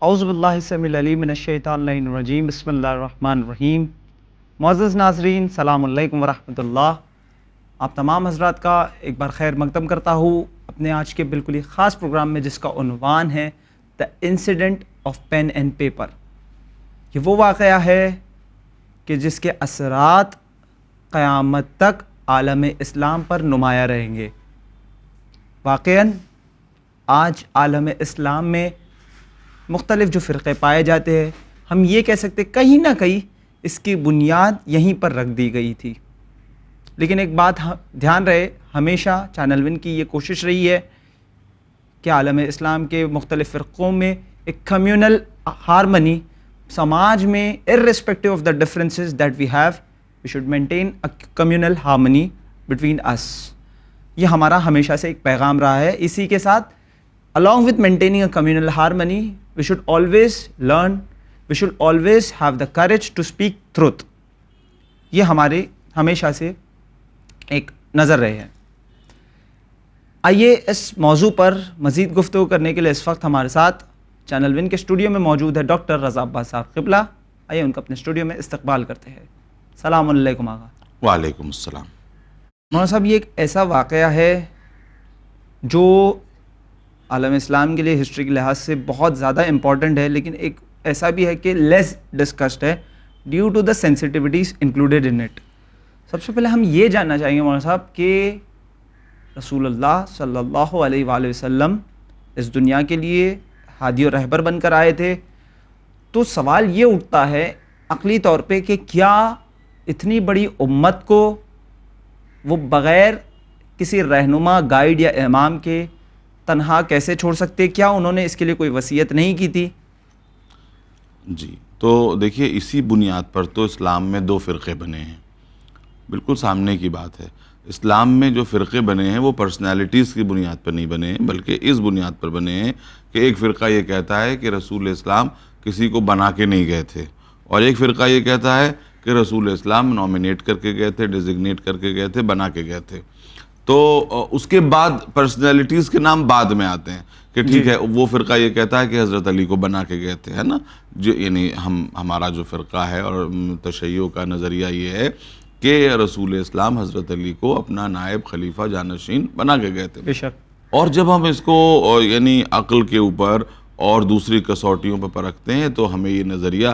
اعوذ باللہ السمیع العلیم من الشیطان اللعین الرجیم بسم اللہ الرحمن الرحیم۔ معزز ناظرین، السلام علیکم ورحمۃ اللہ۔ آپ تمام حضرات کا ایک بار خیر مقدم کرتا ہوں اپنے آج کے بالکل ہی خاص پروگرام میں، جس کا عنوان ہے the incident of pen and paper. یہ وہ واقعہ ہے کہ جس کے اثرات قیامت تک عالم اسلام پر نمایاں رہیں گے۔ واقعاً آج عالم اسلام میں مختلف جو فرقے پائے جاتے ہیں، ہم یہ کہہ سکتے کہیں نہ کہیں اس کی بنیاد یہیں پر رکھ دی گئی تھی۔ لیکن ایک بات دھیان رہے، ہمیشہ چینل ون کی یہ کوشش رہی ہے کہ عالم اسلام کے مختلف فرقوں میں ایک کمیونل ہارمنی، سماج میں irrespective of the differences that we have, we should maintain a communal harmony between us۔ یہ ہمارا ہمیشہ سے ایک پیغام رہا ہے۔ اسی کے ساتھ along with maintaining a communal harmony, we should always learn, we should always have the courage to speak truth۔ یہ ہمارے ہمیشہ سے ایک نظر رہے ہیں۔ آئیے اس موضوع پر مزید گفتگو کرنے کے لیے اس وقت ہمارے ساتھ چینل ون کے اسٹوڈیو میں موجود ہے ڈاکٹر رضا عباس صاحب قبلہ۔ آئیے ان کا اپنے اسٹوڈیو میں استقبال کرتے ہیں۔ السلام علیکم آقا۔ وعلیکم السلام۔ مولانا صاحب، یہ ایک ایسا واقعہ ہے جو عالم اسلام کے لیے ہسٹری کے لحاظ سے بہت زیادہ امپورٹنٹ ہے، لیکن ایک ایسا بھی ہے کہ لیس ڈسکسڈ ہے due to the sensitivities included in it. سب سے پہلے ہم یہ جاننا چاہیں گے مولانا صاحب کہ رسول اللہ صلی اللہ علیہ وآلہ وسلم اس دنیا کے لیے ہادی اور رہبر بن کر آئے تھے، تو سوال یہ اٹھتا ہے عقلی طور پہ کہ کیا اتنی بڑی امت کو وہ بغیر کسی رہنما، گائیڈ یا امام کے تنہا کیسے چھوڑ سکتے؟ کیا انہوں نے اس کے لیے کوئی وصیت نہیں کی تھی؟ جی، تو دیکھیے اسی بنیاد پر تو اسلام میں دو فرقے بنے ہیں، بالکل سامنے کی بات ہے۔ اسلام میں جو فرقے بنے ہیں وہ پرسنالٹیز کی بنیاد پر نہیں بنے ہیں، بلکہ اس بنیاد پر بنے ہیں کہ ایک فرقہ یہ کہتا ہے کہ رسول اسلام کسی کو بنا کے نہیں گئے تھے، اور ایک فرقہ یہ کہتا ہے کہ رسول اسلام نومینیٹ کر کے گئے تھے، ڈیزگنیٹ کر کے گئے تھے، بنا کے گئے تھے۔ تو اس کے بعد پرسنالٹیز کے نام بعد میں آتے ہیں کہ ٹھیک ہے، وہ فرقہ یہ کہتا ہے کہ حضرت علی کو بنا کے گئے تھے، ہے نا، جو یعنی ہمارا جو فرقہ ہے اور تشیع کا نظریہ یہ ہے کہ رسول اسلام حضرت علی کو اپنا نائب، خلیفہ، جانشین بنا کے گئے تھے۔ بے شک۔ اور جب ہم اس کو یعنی عقل کے اوپر اور دوسری کسوٹیوں پر پرکھتے ہیں تو ہمیں یہ نظریہ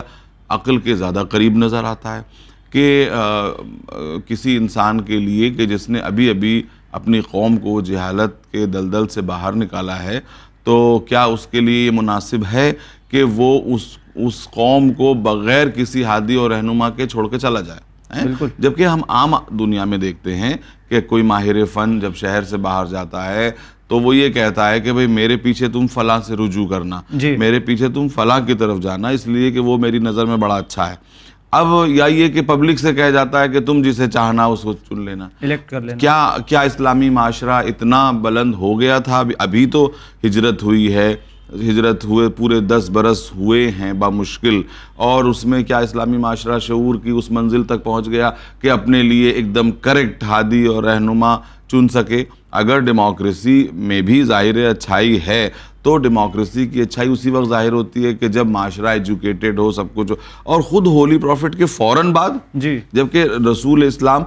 عقل کے زیادہ قریب نظر آتا ہے کہ کسی انسان کے لیے کہ جس نے ابھی ابھی اپنی قوم کو جہالت کے دلدل سے باہر نکالا ہے، تو کیا اس کے لیے یہ مناسب ہے کہ وہ اس قوم کو بغیر کسی ہادی اور رہنما کے چھوڑ کے چلا جائے؟ جبکہ ہم عام دنیا میں دیکھتے ہیں کہ کوئی ماہر فن جب شہر سے باہر جاتا ہے تو وہ یہ کہتا ہے کہ بھئی میرے پیچھے تم فلاں سے رجوع کرنا، میرے پیچھے تم فلاں کی طرف جانا، اس لیے کہ وہ میری نظر میں بڑا اچھا ہے۔ اب یا یہ کہ پبلک سے کہہ جاتا ہے کہ تم جسے چاہنا اس کو چن لینا، الیکٹ کر لینا۔ کیا اسلامی معاشرہ اتنا بلند ہو گیا تھا؟ ابھی تو ہجرت ہوئی ہے، ہجرت ہوئے پورے 10 برس ہوئے ہیں بامشکل، اور اس میں کیا اسلامی معاشرہ شعور کی اس منزل تک پہنچ گیا کہ اپنے لیے ایک دم کریکٹ ہادی اور رہنما چن سکے؟ اگر ڈیموکریسی میں بھی ظاہر اچھائی ہے تو ڈیموکریسی کی اچھائی اسی وقت ظاہر ہوتی ہے کہ جب معاشرہ ایجوکیٹڈ ہو، سب کچھ ہو، اور خود ہولی پروفٹ کے فوراً بعد جبکہ رسول اسلام۔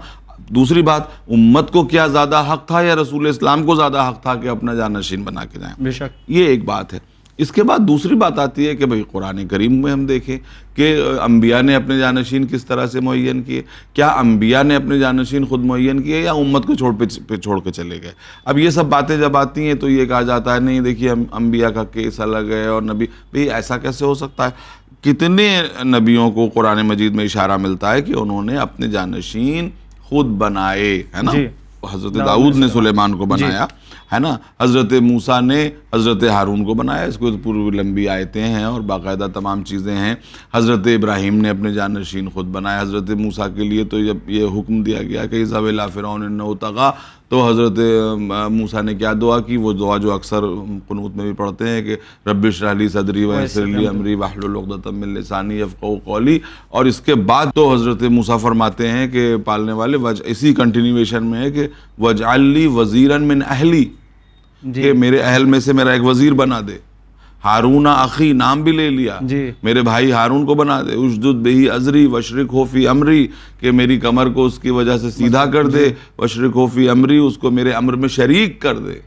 دوسری بات، امت کو کیا زیادہ حق تھا یا رسول اسلام کو زیادہ حق تھا کہ اپنا جانشین بنا کے جائیں؟ بے شک۔ یہ ایک بات ہے۔ اس کے بعد دوسری بات آتی ہے کہ بھئی قرآن کریم میں ہم دیکھیں کہ انبیاء نے اپنے جانشین کس طرح سے معین کیے۔ کیا انبیاء نے اپنے جانشین خود معین کیے یا امت کو چھوڑ کے چلے گئے؟ اب یہ سب باتیں جب آتی ہیں تو یہ کہا جاتا ہے نہیں دیکھیے انبیاء کا کیس الگ ہے اور نبی، بھئی ایسا کیسے ہو سکتا ہے؟ کتنے نبیوں کو قرآن مجید میں اشارہ ملتا ہے کہ انہوں نے اپنے جانشین خود بنائے، ہے نا؟ حضرت داؤد نے سلیمان کو بنایا، ہے نا، حضرت موسیٰ نے حضرت ہارون کو بنایا، اس کو پوری لمبی آیتیں ہیں اور باقاعدہ تمام چیزیں ہیں۔ حضرت ابراہیم نے اپنے جانشین خود بنایا۔ حضرت موسیٰ کے لیے تو جب یہ حکم دیا گیا کہ اذهب إلى فرعون إنه طغى، تو حضرت موسیٰ نے کیا دعا کی؟ وہ دعا جو اکثر قنوت میں بھی پڑھتے ہیں کہ رب اشرح لی صدری ویسر لی امری واحلل عقدۃ من لسانی یفقہوا قولی، اور اس کے بعد تو حضرت موسیٰ فرماتے ہیں کہ پالنے والے اسی کنٹینیویشن میں ہے کہ وَاجْعَلْ لِي وَزِيرًا مِّنْ أَهْلِي، کہ میرے اہل میں سے میرا ایک وزیر بنا دے۔ ہارون اخی نام بھی لے لیا، جی میرے بھائی ہارون کو بنا دے، اشدد بہی ازری وشرکہ فی امری، کہ میری کمر کو اس کی وجہ سے سیدھا کر دے، وشرکہ فی امری، اس کو میرے امر میں شریک کر دے.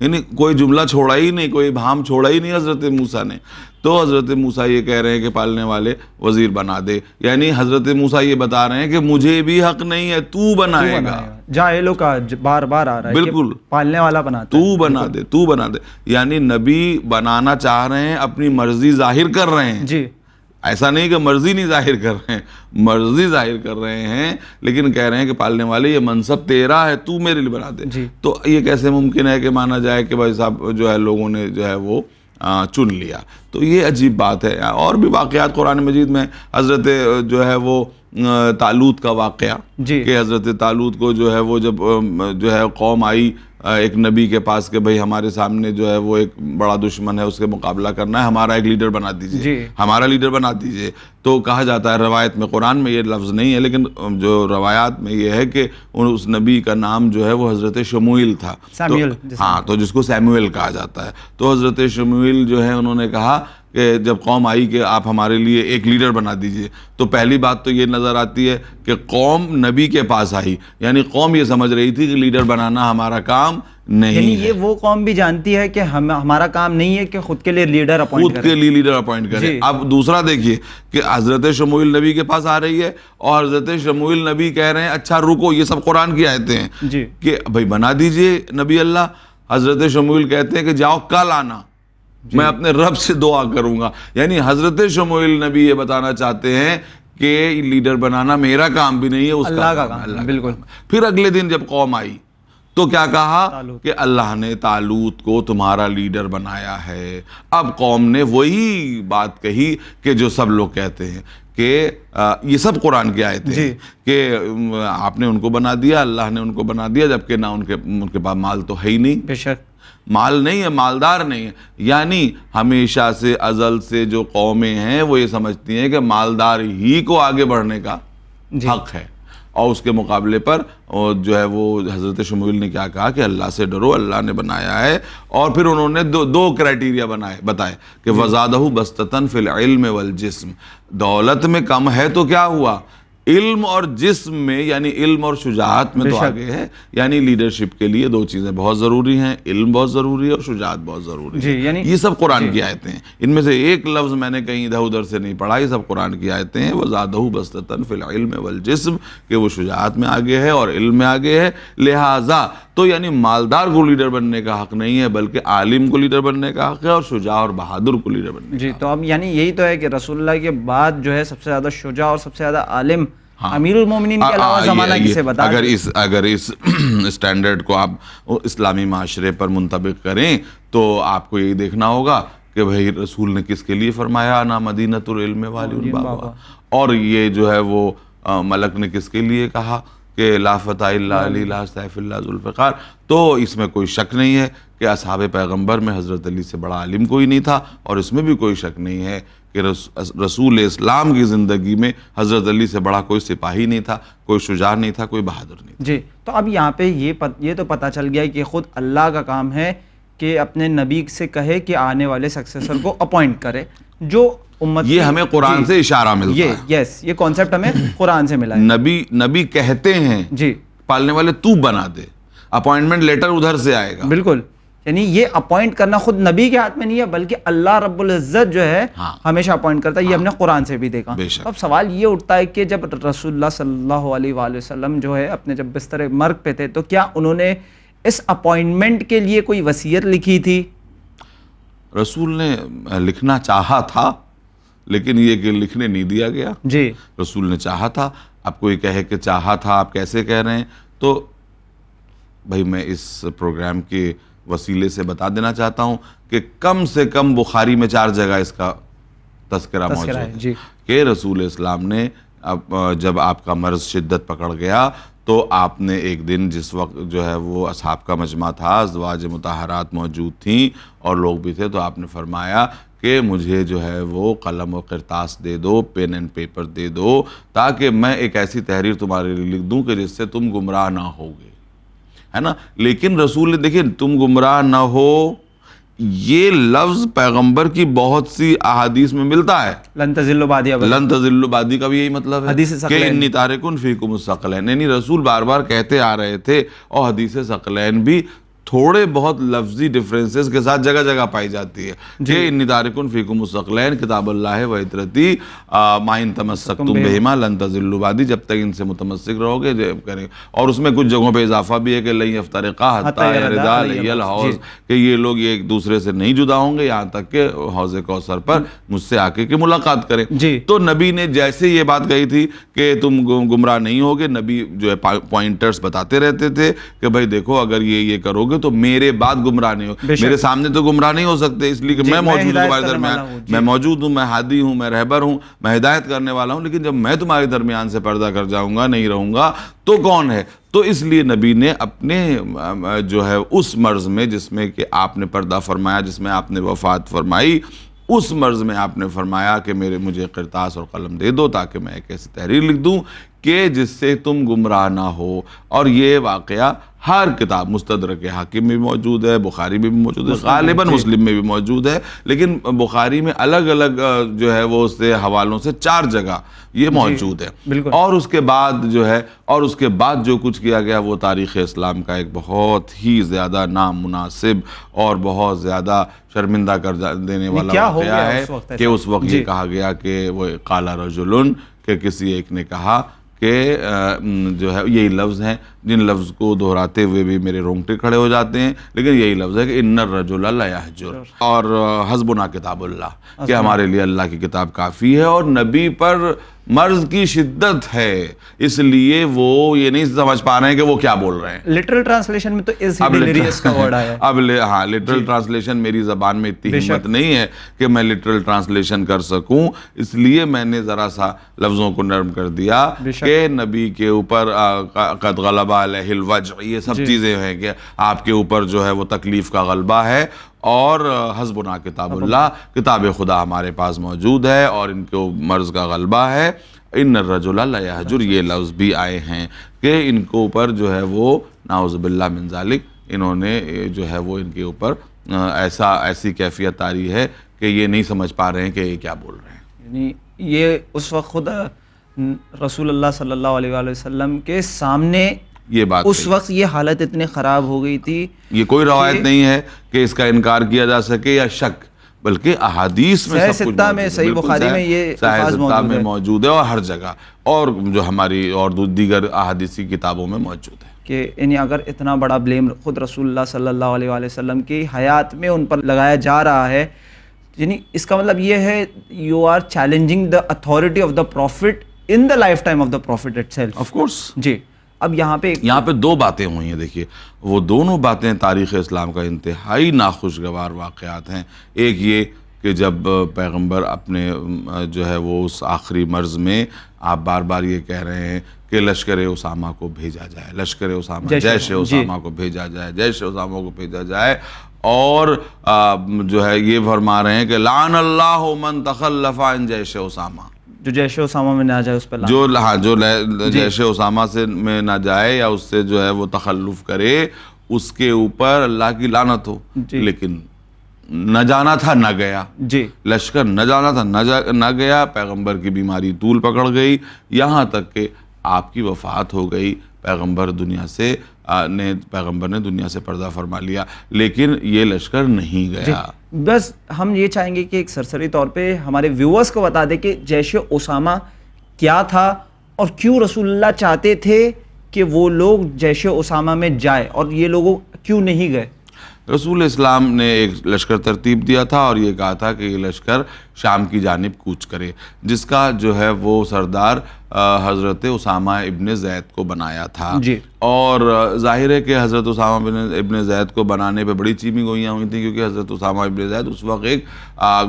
یعنی کوئی جملہ چھوڑا ہی نہیں، کوئی ابہام چھوڑا ہی نہیں حضرت موسیٰ نے. تو حضرت موسیٰ یہ کہہ رہے ہیں کہ پالنے والے وزیر بنا دے، یعنی حضرت موسیٰ یہ بتا رہے ہیں کہ مجھے بھی حق نہیں ہے، تو بنائے گا. جاہلوں کا بار بار آ رہا ہے کہ بالکل پالنے والا بناتا تو بنا دے، تو بنا دے. یعنی نبی بنانا چاہ رہے ہیں، اپنی مرضی ظاہر کر رہے ہیں. جی ایسا نہیں کہ مرضی نہیں ظاہر کر رہے ہیں، مرضی ظاہر کر رہے ہیں، لیکن کہہ رہے ہیں کہ پالنے والے یہ منصب تیرا ہے، تو میرے لیے بنا دے. جی تو یہ کیسے ممکن ہے کہ مانا جائے کہ بھائی صاحب جو ہے لوگوں نے جو ہے وہ چن لیا؟ تو یہ عجیب بات ہے. اور بھی واقعات قرآن مجید میں، حضرت جو ہے وہ طالوت کا واقعہ، جی کہ حضرت طالوت کو جو ہے وہ جب جو ہے قوم آئی ایک نبی کے پاس کہ بھئی ہمارے سامنے جو ہے وہ ایک بڑا دشمن ہے، اس کے مقابلہ کرنا ہے، ہمارا ایک لیڈر بنا دیجئے، جی ہمارا لیڈر بنا دیجئے. تو کہا جاتا ہے روایت میں، قرآن میں یہ لفظ نہیں ہے لیکن جو روایات میں یہ ہے کہ اس نبی کا نام جو ہے وہ حضرت شموئیل تھا. سیموئیل، ہاں، تو جس کو سیموئیل کہا جاتا ہے. تو حضرت شموئیل جو ہے انہوں نے کہا کہ جب قوم آئی کہ آپ ہمارے لیے ایک لیڈر بنا دیجئے، تو پہلی بات تو یہ نظر آتی ہے کہ قوم نبی کے پاس آئی، یعنی قوم یہ سمجھ رہی تھی کہ لیڈر بنانا ہمارا کام نہیں یعنی ہے. یہ وہ قوم بھی جانتی ہے کہ ہمارا کام نہیں ہے کہ خود کے لیے لیڈر اپوائنٹ خود کرے. کے لیے لیڈر اپوائنٹ کرے. جی. اب دوسرا دیکھیے کہ حضرت شموئیل نبی کے پاس آ رہی ہے اور حضرت شموئیل نبی کہہ رہے ہیں اچھا رکو، یہ سب قرآن کی آیتیں ہیں جی کہ بھائی بنا دیجئے نبی اللہ. حضرت شموئیل کہتے ہیں کہ جاؤ کل آنا، میں اپنے رب سے دعا کروں گا. یعنی حضرت شموئیل نبی یہ بتانا چاہتے ہیں کہ لیڈر بنانا میرا کام بھی نہیں ہے، اس اللہ کا کام ہے، کام اللہ کا بالکل. کام ہے. پھر اگلے دن جب قوم آئی تو کیا کہا کہ اللہ نے طالوت کو تمہارا لیڈر بنایا ہے. اب قوم نے وہی بات کہی کہ جو سب لوگ کہتے ہیں کہ یہ سب قرآن کی آیتیں ہیں کہ آپ نے ان کو بنا دیا، اللہ نے ان کو بنا دیا، جبکہ نہ ان کے پاس مال تو ہے ہی نہیں، بے شک مال نہیں ہے، مالدار نہیں ہے. یعنی ہمیشہ سے ازل سے جو قومیں ہیں وہ یہ سمجھتی ہیں کہ مالدار ہی کو آگے بڑھنے کا حق ہے. اور اس کے مقابلے پر جو ہے وہ حضرت شموئیل نے کیا کہا کہ اللہ سے ڈرو، اللہ نے بنایا ہے. اور پھر انہوں نے دو کرائٹیریا بتائے کہ وَزَادَهُ بَسْطَةً فِي الْعِلْمِ وَالْجِسْمِ. دولت میں کم ہے تو کیا ہوا؟ علم اور جسم میں، یعنی علم اور شجاعت میں تو آگے ہے. یعنی لیڈرشپ کے لیے دو چیزیں بہت ضروری ہیں، علم بہت ضروری ہے اور شجاعت بہت ضروری ہے. یعنی یہ سب قرآن کی آیتیں ہیں، ان میں سے ایک لفظ میں نے کہیں ادھر ادھر سے نہیں پڑھا، یہ سب قرآن کی آیتیں ہیں. وَزَادَهُ بَسْطَةً فِي الْعِلْمِ وَالْجِسْمِ، کہ وہ شجاعت میں آگے ہے اور علم میں آگے ہے. لہٰذا تو یعنی مالدار کو لیڈر بننے کا حق نہیں ہے، بلکہ عالم کو لیڈر بننے کا حق ہے اور شجاع اور بہادر کو لیڈر بننے کا. جی تو اب یعنی یہی تو ہے کہ رسول اللہ کے بعد جو ہے سب سے زیادہ شجاع اور سب سے زیادہ عالم امیر المومنین کے علاوہ زمانہ کسے بتا دیں؟ اگر اس اسٹینڈرڈ کو آپ اسلامی معاشرے پر منطبق کریں تو آپ کو یہی دیکھنا ہوگا کہ بھئی رسول نے کس کے لیے فرمایا نا مدینۃ العلم والی بابا، اور یہ جو ہے وہ ملک نے کس کے لیے کہا کہ لا فتح الا علی لا سیف اللہ ذوالفقار. تو اس میں کوئی شک نہیں ہے کہ اصحاب پیغمبر میں حضرت علی سے بڑا عالم کوئی نہیں تھا، اور اس میں بھی کوئی شک نہیں ہے کہ رسول اسلام کی زندگی میں حضرت علی سے بڑا کوئی سپاہی نہیں تھا، کوئی شجاع نہیں تھا، کوئی بہادر نہیں تھا. جی تو اب یہاں پہ یہ تو پتہ چل گیا کہ خود اللہ کا کام ہے کہ اپنے نبی سے کہے کہ آنے والے سکسیسر کو اپوائنٹ کرے جو امت. یہ ہمیں قرآن سے اشارہ ملتا ہے. یس یہ کانسیپٹ ہمیں قرآن سے ملا ہے. نبی کہتے ہیں جی پالنے والے تو بنا دے، اپوائنٹمنٹ لیٹر ادھر سے آئے گا. بالکل، یعنی یہ اپوائنٹ کرنا خود نبی کے ہاتھ میں نہیں ہے بلکہ اللہ رب العزت جو ہے ہمیشہ اپوائنٹ کرتا ہے. یہ ہم نے قرآن سے بھی دیکھا. اب سوال یہ اٹھتا ہے کہ جب رسول اللہ صلی اللہ علیہ وآلہ وسلم جو ہے اپنے جب بستر مرگ پہ تھے تو کیا انہوں نے اس اپوائنٹمنٹ کے لیے کوئی وصیت لکھی تھی؟ رسول نے لکھنا چاہا تھا لیکن یہ کہ لکھنے نہیں دیا گیا. جی رسول نے چاہا تھا. اب کوئی کہے کہ چاہا تھا آپ کیسے کہہ رہے ہیں؟ تو بھائی میں اس پروگرام کے وسیلے سے بتا دینا چاہتا ہوں کہ کم سے کم بخاری میں 4 جگہ اس کا تذکرہ موجود ہے کہ رسول اسلام نے جب آپ کا مرض شدت پکڑ گیا تو آپ نے ایک دن جس وقت جو ہے وہ اصحاب کا مجمع تھا، ازواج مطہرات موجود تھیں اور لوگ بھی تھے، تو آپ نے فرمایا کہ مجھے جو ہے وہ قلم و کرتاس دے دو، پین اینڈ پیپر دے دو، تاکہ میں ایک ایسی تحریر تمہارے لیے لکھ دوں کہ جس سے تم گمراہ نہ ہوگے، ہے نا. لیکن رسول نے دیکھیں تم گمراہ نہ ہو یہ لفظ پیغمبر کی بہت سی احادیث میں ملتا ہے. لن تضلوا بعدی ابدا. لن تضلوا بعدی کا بھی یہی مطلب ہے حدیث کہ ثقلین. انی تارکن فیکم الثقلین، یعنی رسول بار بار کہتے آ رہے تھے، اور حدیث ثقلین بھی تھوڑے بہت لفظی ڈیفرنسز کے ساتھ جگہ جگہ پائی جاتی ہے کہ انی تارکن فیکم الثقلین کتاب اللہ و عترتی ما ان تمسکتم بہما لن تضلوا بعدی، جب تک ان سے متمسک رہو گے کریں. اور اس میں کچھ جگہوں پہ اضافہ بھی ہے کہ لن یفترقا حتی یردا علی الحوض، کہ یہ لوگ ایک دوسرے سے نہیں جدا ہوں گے یہاں تک کہ حوض کوثر پر مجھ سے آ کے ملاقات کریں. تو نبی نے جیسے یہ بات کہی تھی کہ تم گمراہ نہیں ہوگے، نبی جو ہے پوائنٹرز بتاتے رہتے تھے کہ بھائی دیکھو اگر یہ کرو گے تو میرے بعد گمراہ نہیں ہو، میرے سامنے تو گمراہ نہیں ہو سکتے اس لیے کہ میں موجود ہوں تمہارے درمیان، میں موجود ہوں، میں ہادی ہوں، میں رہبر ہوں، میں ہدایت کرنے والا ہوں. لیکن جب میں تمہارے درمیان سے پردہ کر جاؤں گا، نہیں رہوں گا، تو کون ہے؟ تو اس لیے نبی نے اپنے جو ہے اس مرض میں جس میں کہ آپ نے پردہ فرمایا، جس میں آپ نے وفات فرمائی، اس مرض میں آپ نے فرمایا کہ مجھے قرطاس اور قلم دے دو تاکہ میں ایک ایسی تحریر لکھ دوں کہ جس سے تم گمراہ نہ ہو. اور یہ واقعہ ہر کتاب مستدرک حاکم میں بھی موجود ہے، بخاری میں بھی موجود ہے، غالباً مسلم میں بھی موجود ہے، لیکن بخاری میں الگ الگ جو ہے وہ اس سے حوالوں سے 4 جگہ یہ موجود ہے. اور اس کے بعد جو ہے اس کے بعد جو کچھ کیا گیا وہ تاریخ اسلام کا ایک بہت ہی زیادہ نامناسب اور بہت زیادہ شرمندہ کر دینے والا واقعہ ہے کہ اس وقت یہ کہا گیا کہ وہ قال رجل، کہ کسی ایک نے کہا کہ جو ہے یہی لفظ ہیں جن لفظ کو دہراتے ہوئے بھی میرے رونگٹے کھڑے ہو جاتے ہیں، لیکن یہی لفظ ہے کہ ان الرجل لا یحجر، اور حسبنا کتاب اللہ، کہ ہمارے لیے اللہ کی کتاب کافی ہے. اور نبی پر مرض کی شدت ہے اس لیے وہ یہ نہیں سمجھ پا رہے ہیں کہ وہ کیا بول رہے ہیں. لٹرل ٹرانسلیشن میں تو از ہلیریس کا ورڈ آیا ہے. اب ہاں لٹرل ٹرانسلیشن میری زبان میں اتنی ہمت نہیں ہے کہ میں لٹرل ٹرانسلیشن کر سکوں، اس لیے میں نے ذرا سا لفظوں کو نرم کر دیا کہ نبی کے اوپر قد غلب علیہ الوجع، یہ سب چیزیں ہیں کہ آپ کے اوپر جو ہے وہ تکلیف کا غلبہ ہے. اور حسبنا کتاب اللہ، کتاب خدا ہمارے پاس موجود ہے اور ان کو مرض کا غلبہ ہے. ان الرجل لا یحجر، یہ لفظ بھی آئے ہیں کہ ان کو اوپر جو ہے وہ نعوذ باللہ من ذالک، انہوں نے جو ہے وہ ان کے اوپر ایسی کیفیت طاری ہے کہ یہ نہیں سمجھ پا رہے ہیں کہ یہ کیا بول رہے ہیں. یعنی یہ اس وقت خود رسول اللہ صلی اللہ علیہ وآلہ وسلم کے سامنے یہ بات اس وقت یہ حالت اتنی خراب ہو گئی تھی. یہ کوئی روایت نہیں ہے کہ اس کا انکار کیا جا سکے یا شک، بلکہ احادیث میں سب کچھ موجود ہے. صحیح بخاری میں یہ الفاظ موجود ہے اور ہر جگہ، اور جو ہماری اور دیگر احادیثی کتابوں میں موجود ہے کہ یعنی اگر اتنا بڑا بلیم خود رسول اللہ صلی اللہ علیہ وآلہ وسلم کی حیات میں ان پر لگایا جا رہا ہے، یعنی اس کا مطلب یہ ہے you are challenging the authority of the prophet in the lifetime of the prophet itself. Of course. جی اب یہاں پہ 2 باتیں ہوئی ہیں. دیکھیے وہ دونوں باتیں تاریخ اسلام کا انتہائی ناخوشگوار واقعات ہیں. ایک یہ کہ جب پیغمبر اپنے جو ہے وہ اس آخری مرض میں آپ بار بار یہ کہہ رہے ہیں کہ لشکر اسامہ کو بھیجا جائے، لشکر اسامہ، جیش اسامہ کو بھیجا جائے، جیش اسامہ کو بھیجا جائے، اور جو ہے یہ فرما رہے ہیں کہ لعن اللہ من تخلف عن جیش اسامہ، جو جیش اسامہ میں نہ جائے اس پہ جو جیش اسامہ سے میں نہ جائے یا اس سے جو ہے وہ تخلف کرے اس کے اوپر اللہ کی لعنت ہو. لیکن نہ جانا تھا نہ گیا، لشکر نہ جانا تھا نہ گیا، پیغمبر کی بیماری طول پکڑ گئی، یہاں تک کہ آپ کی وفات ہو گئی. پیغمبر نے دنیا سے پردہ فرما لیا، لیکن یہ لشکر نہیں گیا. بس ہم یہ چاہیں گے کہ ایک سرسری طور پہ ہمارے ویورز کو بتا دیں کہ جیش اسامہ کیا تھا اور کیوں رسول اللہ چاہتے تھے کہ وہ لوگ جیش اسامہ میں جائے اور یہ لوگ کیوں نہیں گئے. رسول اسلام نے ایک لشکر ترتیب دیا تھا اور یہ کہا تھا کہ یہ لشکر شام کی جانب کوچ کرے، جس کا جو ہے وہ سردار حضرت اسامہ ابن زید کو بنایا تھا. اور ظاہر ہے کہ حضرت اسامہ ابن زید کو بنانے پہ بڑی چیمی گوئیاں ہوئی تھیں، کیونکہ حضرت اسامہ ابن زید اس وقت ایک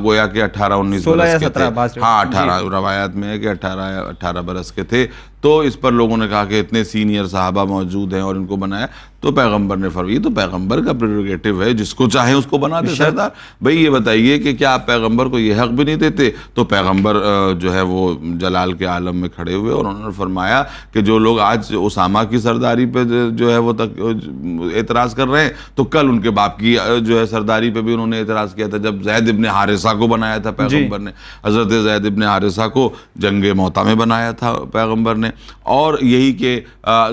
گویا کہ 18-19 برس کے تھے. ہاں 18 روایات میں ہے کہ 18 برس کے تھے. تو اس پر لوگوں نے کہا کہ اتنے سینئر صحابہ موجود ہیں اور ان کو بنایا. تو پیغمبر نے فرمایا تو پیغمبر کا پریروگیٹو ہے, جس کو چاہے اس کو بنا دے سردار. بھئی یہ بتائیے کہ کیا آپ پیغمبر کو یہ حق بھی نہیں دیتے؟ تو پیغمبر جو ہے وہ جلال کے عالم میں کھڑے ہوئے اور انہوں نے فرمایا کہ جو لوگ آج اسامہ کی سرداری پہ جو ہے وہ اعتراض کر رہے ہیں, تو کل ان کے باپ کی جو ہے سرداری پہ بھی انہوں نے اعتراض کیا تھا جب زید ابن حارثہ کو بنایا تھا پیغمبر نے. حضرت زید ابن حارثہ کو جنگ موتا میں بنایا تھا پیغمبر نے, اور یہی کہ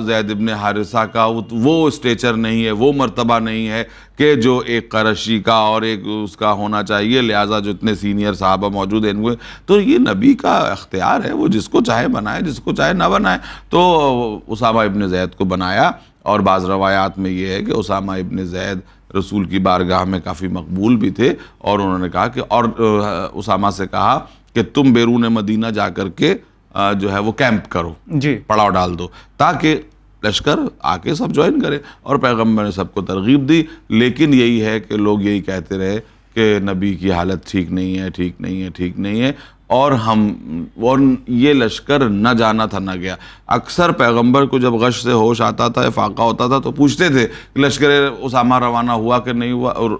زید ابن حارثہ کا وہ اسٹیچر نہیں ہے, وہ مرتبہ نہیں ہے کہ جو ایک قرشی کا اور ایک اس کا ہونا چاہیے, لہٰذا جو اتنے سینئر صحابہ موجود ہیں ان کو, تو یہ نبی کا اختیار ہے, وہ جس کو چاہے بنائے, جس کو چاہے نہ بنائے. تو اسامہ ابن زید کو بنایا, اور بعض روایات میں یہ ہے کہ اسامہ ابن زید رسول کی بارگاہ میں کافی مقبول بھی تھے, اور انہوں نے کہا کہ اور اسامہ سے کہا کہ تم بیرون مدینہ جا کر کے جو ہے وہ کیمپ کرو, پڑاؤ ڈال دو, تاکہ لشکر آ کے سب جوائن کرے. اور پیغمبر نے سب کو ترغیب دی, لیکن یہی ہے کہ لوگ یہی کہتے رہے کہ نبی کی حالت ٹھیک نہیں ہے, ٹھیک نہیں ہے, ٹھیک نہیں ہے, اور یہ لشکر نہ جانا تھا نہ گیا. اکثر پیغمبر کو جب غش سے ہوش آتا تھا, افاقہ ہوتا تھا, تو پوچھتے تھے کہ لشکر اسامہ روانہ ہوا کہ نہیں ہوا, اور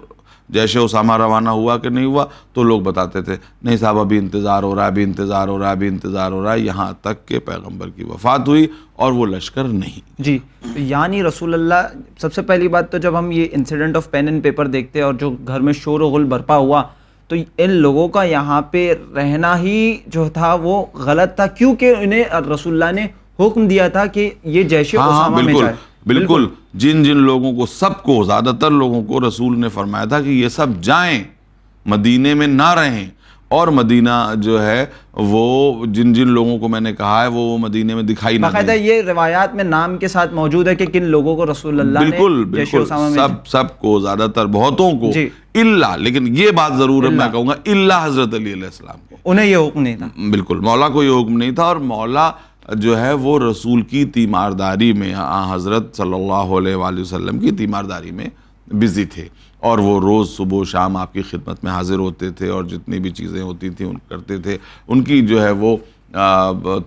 جیش اسامہ روانہ ہوا کہ نہیں ہوا, تو لوگ بتاتے تھے نہیں صاحب ابھی انتظار ہو رہا ہے, ابھی انتظار ہو رہا ہے, ابھی انتظار ہو رہا ہے, یہاں تک کہ پیغمبر کی وفات ہوئی اور وہ لشکر نہیں. جی, یعنی رسول اللہ, سب سے پہلی بات تو جب ہم یہ incident of pen and paper دیکھتے ہیں اور جو گھر میں شور و غل برپا ہوا, تو ان لوگوں کا یہاں پہ رہنا ہی جو تھا وہ غلط تھا, کیونکہ انہیں رسول اللہ نے حکم دیا تھا کہ یہ جیش اسامہ میں جائے. بالکل, جن لوگوں کو, سب کو, زیادہ تر لوگوں کو رسول نے فرمایا تھا کہ یہ سب جائیں, مدینے میں نہ رہیں, اور مدینہ جو ہے وہ جن لوگوں کو میں نے کہا ہے وہ مدینے میں دکھائی نہ دیں. باقاعدہ یہ روایات میں نام کے ساتھ موجود ہے کہ کن لوگوں کو رسول اللہ نے جیش اسامہ میں, سب کو, زیادہ تر, بہتوں کو, الا, لیکن یہ بات ضرور ہے میں کہوں گا, الا حضرت علی علیہ السلام کو, انہیں یہ حکم نہیں تھا. بالکل, مولا کو یہ حکم نہیں تھا, اور مولا جو ہے وہ رسول کی تیمارداری میں, حضرت صلی اللہ علیہ وآلہ وسلم کی تیمارداری میں بزی تھے, اور وہ روز صبح و شام آپ کی خدمت میں حاضر ہوتے تھے, اور جتنی بھی چیزیں ہوتی تھیں ان کرتے تھے, ان کی جو ہے وہ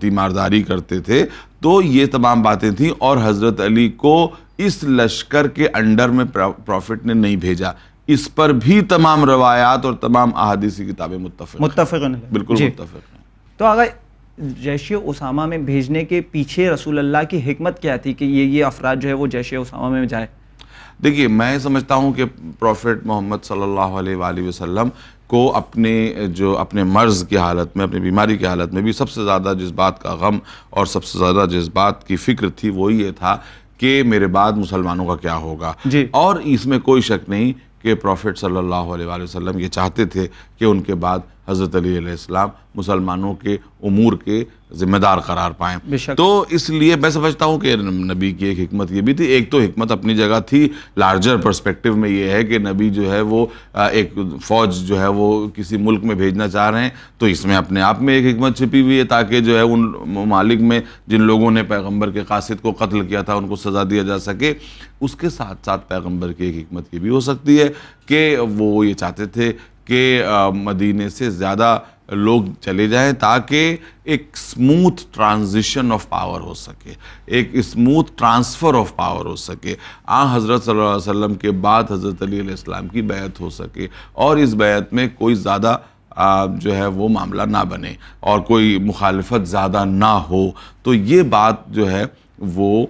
تیمارداری کرتے تھے. تو یہ تمام باتیں تھیں, اور حضرت علی کو اس لشکر کے انڈر میں پروفٹ نے نہیں بھیجا. اس پر بھی تمام روایات اور تمام احادیثی کتابیں متفق ہیں, بالکل متفق ہیں. تو اگر جیش اسامہ میں بھیجنے کے پیچھے رسول اللہ کی حکمت کیا تھی کہ یہ افراد جو ہے وہ جیش اسامہ میں جائے؟ دیکھیے, میں سمجھتا ہوں کہ پروفیٹ محمد صلی اللہ علیہ وآلہ وسلم کو اپنے مرض کی حالت میں, اپنی بیماری کی حالت میں بھی سب سے زیادہ جس بات کا غم اور سب سے زیادہ جس بات کی فکر تھی وہ یہ تھا کہ میرے بعد مسلمانوں کا کیا ہوگا. اور اس میں کوئی شک نہیں کہ پروفیٹ صلی اللہ علیہ وآلہ وسلم یہ چاہتے تھے کہ ان کے بعد حضرت علی علیہ السلام مسلمانوں کے امور کے ذمہ دار قرار پائیں. تو اس لیے میں سمجھتا ہوں کہ نبی کی ایک حکمت یہ بھی تھی. ایک تو حکمت اپنی جگہ تھی, لارجر پرسپیکٹیو میں یہ ہے کہ نبی جو ہے وہ ایک فوج جو ہے وہ کسی ملک میں بھیجنا چاہ رہے ہیں, تو اس میں اپنے آپ میں ایک حکمت چھپی ہوئی ہے, تاکہ جو ہے ان ممالک میں جن لوگوں نے پیغمبر کے قاصد کو قتل کیا تھا ان کو سزا دیا جا سکے. اس کے ساتھ ساتھ پیغمبر کی ایک حکمت یہ بھی ہو سکتی ہے کہ وہ یہ چاہتے تھے کہ مدینے سے زیادہ لوگ چلے جائیں تاکہ ایک اسموتھ ٹرانزیشن آف پاور ہو سکے, ایک اسموتھ ٹرانسفر آف پاور ہو سکے. حضرت صلی اللہ علیہ وسلم کے بعد حضرت علی علیہ السلام کی بیعت ہو سکے, اور اس بیعت میں کوئی زیادہ جو ہے وہ معاملہ نہ بنے اور کوئی مخالفت زیادہ نہ ہو. تو یہ بات جو ہے وہ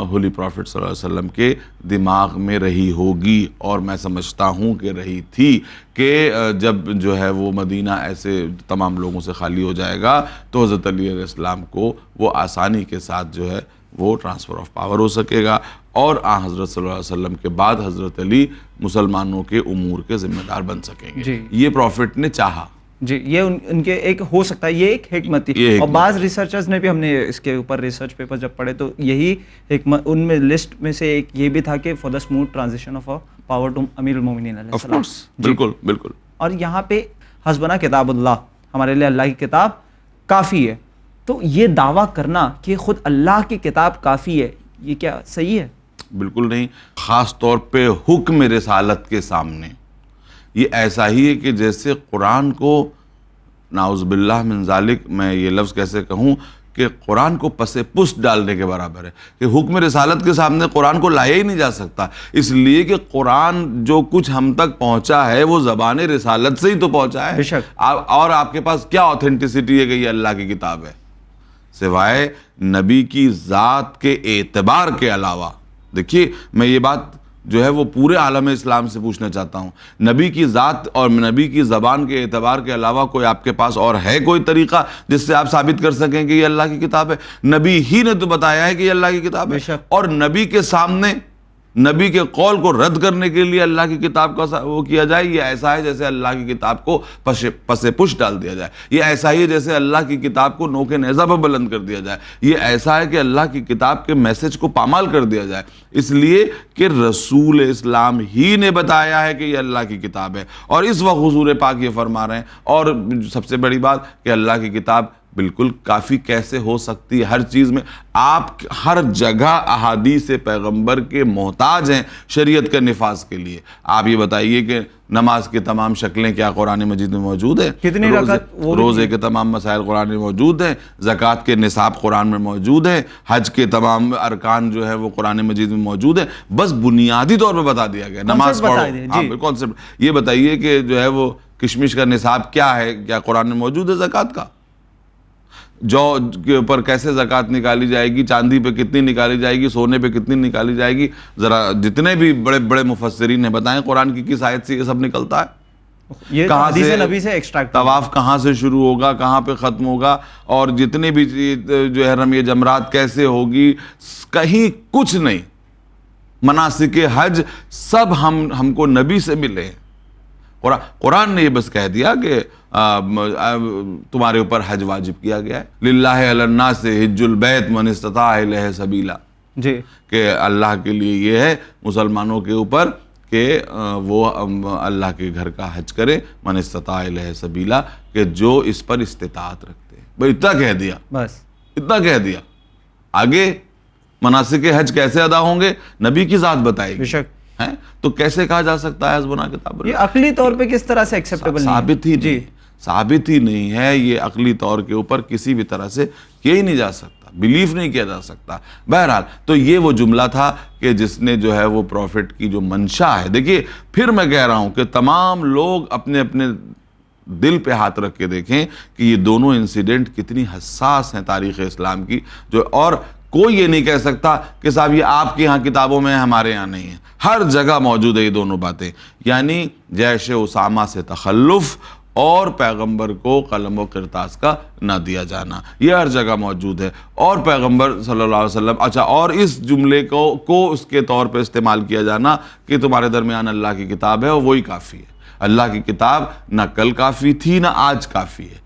ہولی پروفٹ صلی اللہ علیہ وسلم کے دماغ میں رہی ہوگی, اور میں سمجھتا ہوں کہ رہی تھی کہ جب جو ہے وہ مدینہ ایسے تمام لوگوں سے خالی ہو جائے گا تو حضرت علی علیہ السلام کو وہ آسانی کے ساتھ جو ہے وہ ٹرانسفر آف پاور ہو سکے گا, اور حضرت صلی اللہ علیہ وسلم کے بعد حضرت علی مسلمانوں کے امور کے ذمہ دار بن سکیں گے. یہ پروفٹ نے چاہا. جی, یہ ان کے ایک ہو سکتا ہے, یہ ایک حکمت تھی. اور بعض ریسرچرز نے بھی, ہم نے اس کے اوپر ریسرچ پیپر جب پڑھے تو یہی حکمت ان میں لسٹ میں سے ایک یہ بھی تھا کہ for the smooth transition of power to امیر المومنین علیہ السلام. بالکل بالکل. اور یہاں پہ حسبنا کتاب اللہ, ہمارے لیے اللہ کی کتاب کافی ہے, تو یہ دعویٰ کرنا کہ خود اللہ کی کتاب کافی ہے, یہ کیا صحیح ہے؟ بالکل نہیں. خاص طور پہ حکم رسالت کے سامنے یہ ایسا ہی ہے کہ جیسے قرآن کو, نعوذ باللہ من ذالک, میں یہ لفظ کیسے کہوں, کہ قرآن کو پس پشت ڈالنے کے برابر ہے، کہ حکم رسالت کے سامنے قرآن کو لایا ہی نہیں جا سکتا، اس لیے کہ قرآن جو کچھ ہم تک پہنچا ہے وہ زبان رسالت سے ہی تو پہنچا ہے۔ بے شک۔ اور آپ کے پاس کیا اوتھینٹسٹی ہے کہ یہ اللہ کی کتاب ہے، سوائے نبی کی ذات کے اعتبار کے علاوہ؟ دیکھیے میں یہ بات جو ہے وہ پورے عالم اسلام سے پوچھنا چاہتا ہوں، نبی کی ذات اور نبی کی زبان کے اعتبار کے علاوہ کوئی آپ کے پاس اور ہے کوئی طریقہ جس سے آپ ثابت کر سکیں کہ یہ اللہ کی کتاب ہے؟ نبی ہی نے تو بتایا ہے کہ یہ اللہ کی کتاب ہے، اور نبی کے سامنے نبی کے قول کو رد کرنے کے لیے اللہ کی کتاب کا وہ کیا جائے، یہ ایسا ہے جیسے اللہ کی کتاب کو پس پش ڈال دیا جائے، یہ ایسا ہی ہے جیسے اللہ کی کتاب کو نوک نیزہ پر بلند کر دیا جائے، یہ ایسا ہے کہ اللہ کی کتاب کے میسج کو پامال کر دیا جائے، اس لیے کہ رسول اسلام ہی نے بتایا ہے کہ یہ اللہ کی کتاب ہے، اور اس وقت حضور پاک یہ فرما رہے ہیں۔ اور سب سے بڑی بات کہ اللہ کی کتاب بالکل کافی کیسے ہو سکتی ہے؟ ہر چیز میں آپ ہر جگہ احادیث پیغمبر کے محتاج ہیں شریعت کے نفاذ کے لیے۔ آپ یہ بتائیے کہ نماز کی تمام شکلیں کیا قرآن مجید میں موجود ہیں؟ کتنی رکعت؟ روزے کے تمام مسائل قرآن میں موجود ہیں، زکوٰۃ کے نصاب قرآن میں موجود ہیں، حج کے تمام ارکان جو ہے وہ قرآن مجید میں موجود ہیں، بس بنیادی طور پہ بتا دیا گیا نماز پڑھو۔ کانسیپٹ یہ بتائیے کہ جو ہے وہ کشمش کا نصاب کیا ہے، کیا قرآن میں موجود ہے؟ زکوٰۃ کا جو کے اوپر کیسے زکوٰۃ نکالی جائے گی، چاندی پہ کتنی نکالی جائے گی، سونے پہ کتنی نکالی جائے گی، ذرا جتنے بھی بڑے بڑے مفسرین نے بتائیں قرآن کی کس آیت سے یہ سب نکلتا ہے؟ یہ کہاں حدیث سے نبی سے ایکسٹریکٹ، طواف کہاں سے شروع ہوگا، کہاں پہ ختم ہوگا، اور جتنے بھی جو ہے رمی جمرات کیسے ہوگی، کہیں کچھ نہیں۔ مناسک حج سب ہم کو نبی سے ملے ہیں۔ قرآن نے یہ بس کہہ دیا کہ تمہارے اوپر حج واجب کیا گیا ہے، للہ علی الناس حج البیت من استطاع الیہ سبیلا، جی، کہ اللہ کے لیے یہ ہے مسلمانوں کے اوپر کہ وہ اللہ کے گھر کا حج کرے، من استطاع الیہ سبیلا، کہ جو اس پر استطاعت رکھتے ہیں۔ بھئی اتنا کہہ دیا، بس اتنا کہہ دیا، آگے مناسک حج کیسے ادا ہوں گے نبی کی ذات بتائے گی، بے شک، تو کیسے کہا جا سکتا ہے حسبنا کتاب اللہ؟ یہ عقلی طور پہ کس طرح سے ایکسیپٹیبل نہیں؟ ثابت ہی نہیں ہے، یہ عقلی طور کے اوپر کسی بھی طرح سے کیا ہی نہیں جا سکتا، بیلیف نہیں کیا جا سکتا۔ بہرحال تو یہ وہ جملہ تھا کہ جس نے جو ہے وہ پروفٹ کی جو منشا ہے، دیکھیے پھر میں کہہ رہا ہوں کہ تمام لوگ اپنے اپنے دل پہ ہاتھ رکھ کے دیکھیں کہ یہ دونوں انسیڈنٹ کتنی حساس ہیں تاریخ اسلام کی، اور کوئی یہ نہیں کہہ سکتا کہ صاحب یہ آپ کے ہاں کتابوں میں ہمارے ہاں نہیں ہے، ہر جگہ موجود ہے یہ دونوں باتیں، یعنی جیش اسامہ سے تخلف اور پیغمبر کو قلم و کرتاس کا نہ دیا جانا، یہ ہر جگہ موجود ہے، اور پیغمبر صلی اللہ علیہ وسلم اور اس جملے کو اس کے طور پہ استعمال کیا جانا کہ تمہارے درمیان اللہ کی کتاب ہے اور وہی کافی ہے۔ اللہ کی کتاب نہ کل کافی تھی نہ آج کافی ہے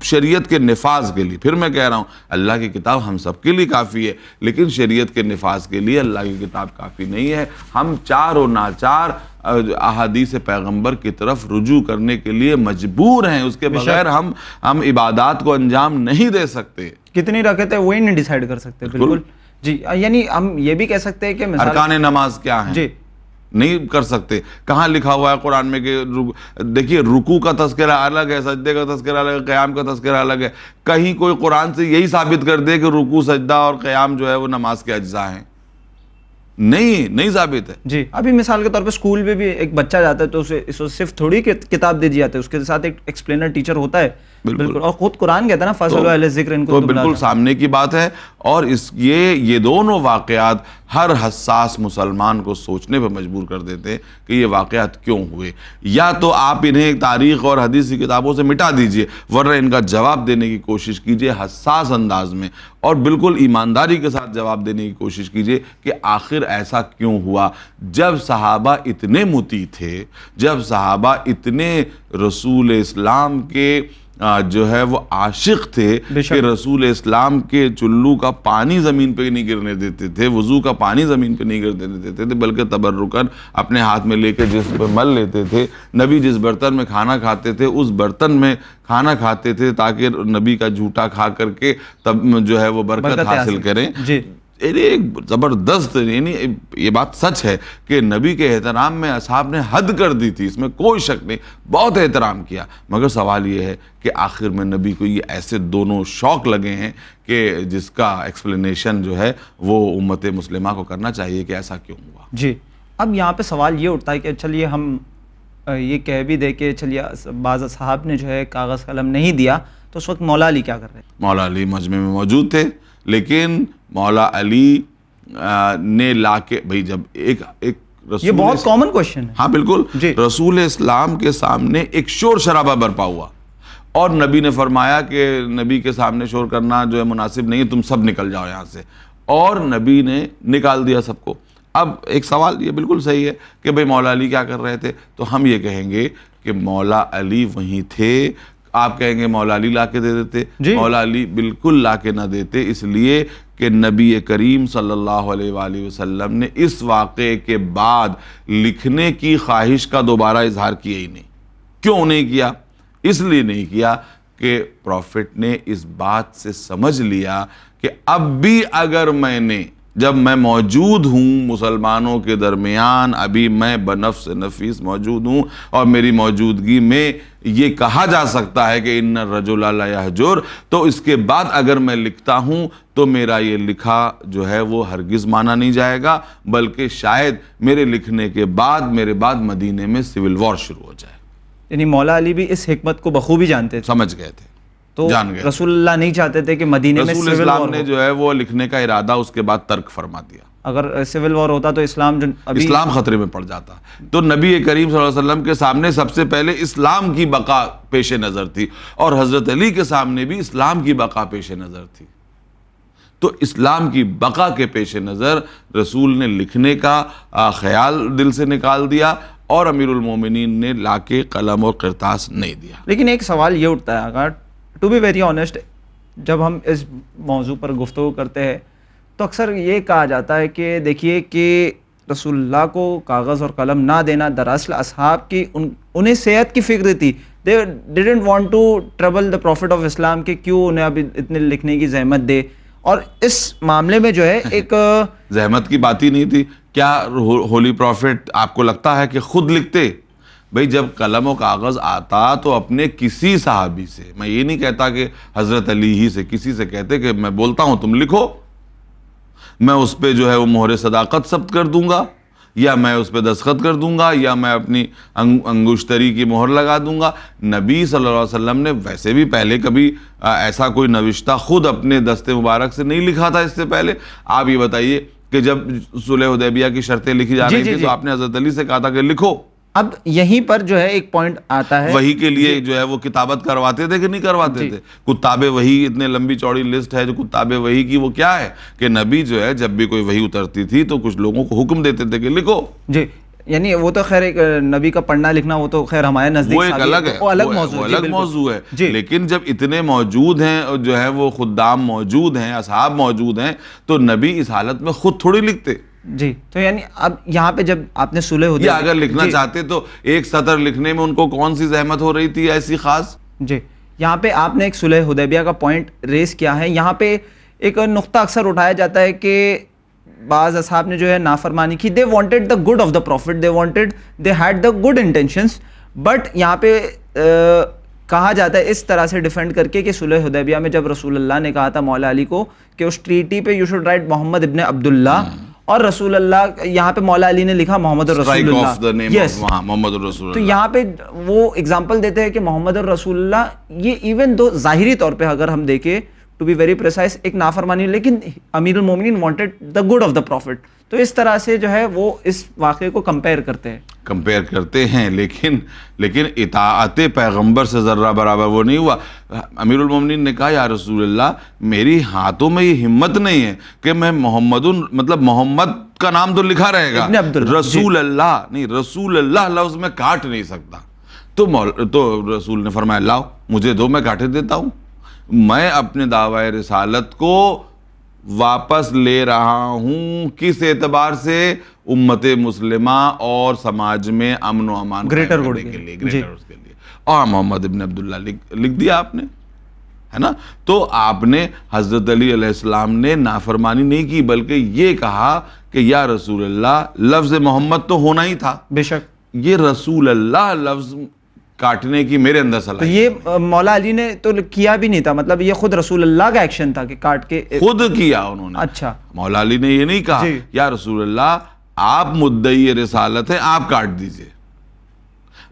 شریعت کے نفاذ کے لیے۔ پھر میں کہہ رہا ہوں اللہ کی کتاب ہم سب کے لیے کافی ہے، لیکن شریعت کے نفاذ کے لیے اللہ کی کتاب کافی نہیں ہے۔ ہم چار و ناچار احادیث پیغمبر کی طرف رجوع کرنے کے لیے مجبور ہیں، اس کے بغیر ہم عبادات کو انجام نہیں دے سکتے۔ کتنی رکعتیں وہی نہیں ڈیسائیڈ کر سکتے، بالکل جی، یعنی ہم یہ بھی کہہ سکتے ہیں کہ ارکان نماز کیا ہیں، جی نہیں کر سکتے۔ کہاں لکھا ہوا ہے قرآن میں کہ دیکھیے رکوع کا تذکرہ الگ ہے، سجدے کا تذکرہ الگ ہے، قیام کا تذکرہ الگ ہے، کہیں کوئی قرآن سے یہی ثابت کر دے کہ رکوع سجدہ اور قیام جو ہے وہ نماز کے اجزاء ہیں؟ نہیں ثابت ہے۔ جی، ابھی مثال کے طور پہ اسکول میں بھی ایک بچہ جاتا ہے تو اسے صرف تھوڑی کتاب دے دی جاتی ہے، اس کے ساتھ ایک ایکسپلینر ٹیچر ہوتا ہے، بالکل، اور خود قرآن کہتا ہے نا فَاسْأَلُوا أَهْلَ الذِّكْرِ إِن كُنتُمْ لَا تَعْلَمُونَ، بالکل سامنے کی بات ہے۔ اور یہ دونوں واقعات ہر حساس مسلمان کو سوچنے پہ مجبور کر دیتے ہیں کہ یہ واقعات کیوں ہوئے، یا تو آپ انہیں تاریخ اور حدیث کی کتابوں سے مٹا دیجئے، ورنہ ان کا جواب دینے کی کوشش کیجئے حساس انداز میں، اور بالکل ایمانداری کے ساتھ جواب دینے کی کوشش کیجئے کہ آخر ایسا کیوں ہوا۔ جب صحابہ اتنے مطیع تھے، جب صحابہ اتنے رسول اسلام کے جو ہے وہ عاشق تھے کہ رسول اسلام کے چلو کا پانی زمین پہ نہیں گرنے دیتے تھے، وضو کا پانی زمین پہ نہیں گرنے دیتے تھے، بلکہ تبرکن اپنے ہاتھ میں لے کے جسم پہ مل لیتے تھے۔ نبی جس برتن میں کھانا کھاتے تھے اس برتن میں کھانا کھاتے تھے تاکہ نبی کا جھوٹا کھا کر کے تب جو ہے وہ برکت حاصل کریں۔ ایک زبردست، یعنی یہ بات سچ ہے کہ نبی کے احترام میں اصحاب نے حد کر دی تھی، اس میں کوئی شک نہیں، بہت احترام کیا، مگر سوال یہ ہے کہ آخر میں نبی کو یہ ایسے دونوں شوق لگے ہیں کہ جس کا ایکسپلینیشن جو ہے وہ امت مسلمہ کو کرنا چاہیے کہ ایسا کیوں ہوا۔ جی، اب یہاں پہ سوال یہ اٹھتا ہے کہ چلیے ہم یہ کہہ بھی دے کہ چلیے بعض اصحاب نے جو ہے کاغذ قلم نہیں دیا، تو اس وقت مولا علی کیا کر رہے تھے؟ مولا علی مجمع میں موجود تھے، لیکن مولا علی نے لا کے، بھئی جب ایک رسول، یہ بہت کامن کوشچن ہے۔ ہاں بالکل، جی، رسول اسلام کے سامنے ایک شور شرابہ برپا ہوا اور نبی نے فرمایا کہ نبی کے سامنے شور کرنا جو ہے مناسب نہیں، تم سب نکل جاؤ یہاں سے، اور نبی نے نکال دیا سب کو۔ اب ایک سوال یہ بالکل صحیح ہے کہ بھئی مولا علی کیا کر رہے تھے، تو ہم یہ کہیں گے کہ مولا علی وہیں تھے۔ آپ کہیں گے مولا علی لا کے دے دیتے، مولا علی بالکل لا کے نہ دیتے، اس لیے کہ نبی کریم صلی اللہ علیہ وآلہ وسلم نے اس واقعے کے بعد لکھنے کی خواہش کا دوبارہ اظہار کیا ہی نہیں۔ کیوں نہیں کیا؟ اس لیے نہیں کیا کہ پروفٹ نے اس بات سے سمجھ لیا کہ اب بھی اگر میں نے، جب میں موجود ہوں مسلمانوں کے درمیان، ابھی میں بنفس نفیس موجود ہوں اور میری موجودگی میں یہ کہا جا سکتا ہے کہ ان الرجل لا یہجر، تو اس کے بعد اگر میں لکھتا ہوں تو میرا یہ لکھا جو ہے وہ ہرگز مانا نہیں جائے گا، بلکہ شاید میرے لکھنے کے بعد میرے بعد مدینے میں سول وار شروع ہو جائے۔ یعنی مولا علی بھی اس حکمت کو بخوبی جانتے تھے، سمجھ گئے تھے، تو جان گئے۔ رسول اللہ نہیں چاہتے تھے کہ مدینے میں رسول سول وار اسلام نے جو ہے وہ لکھنے کا ارادہ اس کے بعد ترک فرما دیا۔ اگر سول وار ہوتا تو اسلام جو ابھی اسلام خطرے میں پڑ جاتا۔ تو نبی کریم صلی اللہ علیہ وسلم کے سامنے سب سے پہلے اسلام کی بقا پیش نظر تھی، اور حضرت علی کے سامنے بھی اسلام کی بقا پیش نظر تھی۔ تو اسلام کی بقا کے پیش نظر رسول نے لکھنے کا خیال دل سے نکال دیا، اور امیر المومنین نے لا کے قلم اور کرتاس نہیں دیا۔ لیکن ایک سوال یہ اٹھتا ہے، اگر ٹو بی ویری آنیسٹ، جب ہم اس موضوع پر گفتگو کرتے ہیں تو اکثر یہ کہا جاتا ہے کہ دیکھیے کہ رسول اللہ کو کاغذ اور قلم نہ دینا دراصل اصحاب کی انہیں صحت کی فکر تھی، they didn't want to trouble the prophet of Islam کہ کیوں انہیں اب اتنے لکھنے کی زحمت دے، اور اس معاملے میں جو ہے ایک زحمت کی بات ہی نہیں تھی۔ کیا ہولی پروفٹ آپ کو لگتا ہے کہ خود لکھتے؟ بھئی جب قلم و کاغذ آتا تو اپنے کسی صحابی سے، میں یہ نہیں کہتا کہ حضرت علی ہی سے، کسی سے کہتے کہ میں بولتا ہوں تم لکھو، میں اس پہ جو ہے وہ مہر صداقت ثبت کر دوں گا، یا میں اس پہ دستخط کر دوں گا، یا میں اپنی انگشتری کی مہر لگا دوں گا۔ نبی صلی اللہ علیہ وسلم نے ویسے بھی پہلے کبھی ایسا کوئی نوشتہ خود اپنے دست مبارک سے نہیں لکھا تھا اس سے پہلے۔ آپ یہ بتائیے کہ جب صلح حدیبیہ کی شرطیں لکھی جا رہی تھی تو آپ نے حضرت علی سے کہا تھا کہ لکھو۔ اب یہیں پر جو ہے ایک پوائنٹ آتا ہے، وہی کے لیے جو ہے وہ کتابت کرواتے تھے کہ نہیں کرواتے تھے؟ کتاب وحی، اتنے لمبی چوڑی لسٹ ہے جو کتاب وحی کی، وہ کیا ہے کہ نبی جو ہے جب بھی کوئی وحی اترتی تھی تو کچھ لوگوں کو حکم دیتے تھے کہ لکھو۔ جی، یعنی وہ تو خیر ایک نبی کا پڑھنا لکھنا وہ تو خیر ہمارے نزدیک وہ ایک الگ ہے، وہ الگ موضوع ہے، لیکن جب اتنے موجود ہیں جو ہے وہ خدام موجود ہیں، اصحاب موجود ہیں، تو نبی اس حالت میں خود تھوڑی لکھتے۔ جی، تو یعنی اب یہاں پہ جب آپ نے صلح حدیبیہ، یا اگر لکھنا چاہتے تو ایک سطر لکھنے میں ان کو کون سی زحمت ہو رہی تھی ایسی خاص؟ جی، یہاں پہ آپ نے ایک صلح حدیبیہ کا پوائنٹ ریز کیا ہے۔ یہاں پہ ایک نقطہ اکثر اٹھایا جاتا ہے کہ بعض اصحاب نے جو ہے نافرمانی کی، they wanted the good of the prophet, they had the good intentions، but یہاں پہ کہا جاتا ہے اس طرح سے ڈیفینڈ کر کے کہ صلح حدیبیہ میں جب رسول اللہ نے کہا تھا مولا علی کو کہ اس ٹریٹی پہ یو شوڈ رائٹ محمد ابن عبداللہ، اور رسول اللہ یہاں پہ مولا علی نے لکھا محمد الرسول اللہ، یس محمد الرسول تو اللہ۔ یہاں پہ وہ اگزامپل دیتے ہیں کہ محمد الرسول اللہ، یہ ایون دو ظاہری طور پہ اگر ہم دیکھیں ٹو بی ویری پریسائز ایک نافرمانی، لیکن امیر المومنین wanted the good of the profit, تو اس طرح سے جو ہے وہ اس واقعے کو کمپیئر کرتے ہیں، لیکن اطاعت پیغمبر سے ذرہ برابر وہ نہیں ہوا۔ امیر المومنین نے کہا یا رسول اللہ میری ہاتھوں میں یہ ہمت نہیں ہے کہ میں محمد کا نام تو لکھا رہے گا، رسول اللہ نہیں، رسول اللہ لفظ میں کاٹ نہیں سکتا۔ تو رسول نے فرمایا لاؤ مجھے دو، میں کاٹے دیتا ہوں۔ میں اپنے دعوی رسالت کو واپس لے رہا ہوں، کس اعتبار سے؟ امت مسلمہ اور سماج میں امن و امان گریٹر کے لیے، اور محمد ابن عبداللہ لکھ دیا آپ نے۔ ہے نا. تو آپ نے حضرت علی علیہ السلام نے نافرمانی نہیں کی بلکہ یہ کہا کہ یا رسول اللہ، لفظ محمد تو ہونا ہی تھا، بے شک. یہ رسول اللہ لفظ کاٹنے کی میرے اندر تو صلاحیت. یہ مولا علی نے تو کیا بھی نہیں تھا، مطلب یہ خود رسول اللہ کا ایکشن تھا کہ کاٹ کے. خود کیا انہوں نے. اچھا. مولا علی نے یہ نہیں کہا جی. یا رسول اللہ آپ مدعی رسالت ہیں، آپ کاٹ دیجئے،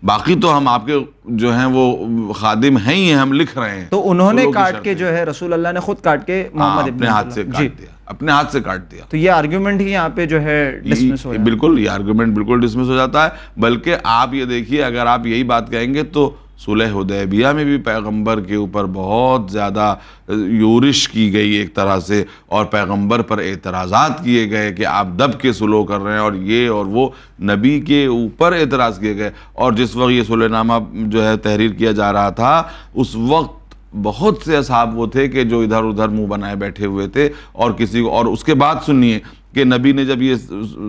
باقی تو ہم آپ کے جو ہیں وہ خادم ہیں ہی ہیں، ہم لکھ رہے ہیں. تو انہوں نے سلو کی کاٹ شرط کے ہے. جو ہے رسول اللہ نے خود کاٹ کے محمد ابن اپنے ہاتھ سے عبداللہ. جی. کاٹ دیا، اپنے ہاتھ سے کاٹ دیا. تو یہ آرگیومنٹ ہی یہاں پہ جو ہے ڈسمس ہو جاتا ہے. بالکل یہ آرگومنٹ بالکل ڈسمس ہو جاتا ہے. بلکہ آپ یہ دیکھیے، اگر آپ یہی بات کہیں گے تو صلح حدیبیہ میں بھی پیغمبر کے اوپر بہت زیادہ یورش کی گئی ایک طرح سے، اور پیغمبر پر اعتراضات کیے گئے کہ آپ دب کے صلح کر رہے ہیں اور یہ اور وہ، نبی کے اوپر اعتراض کیے گئے. اور جس وقت یہ صلح نامہ جو ہے تحریر کیا جا رہا تھا، اس وقت بہت سے اصحاب وہ تھے کہ جو ادھر ادھر منہ بنائے بیٹھے ہوئے تھے، اور کسی کو، اور اس کے بعد سنیے کہ نبی نے جب یہ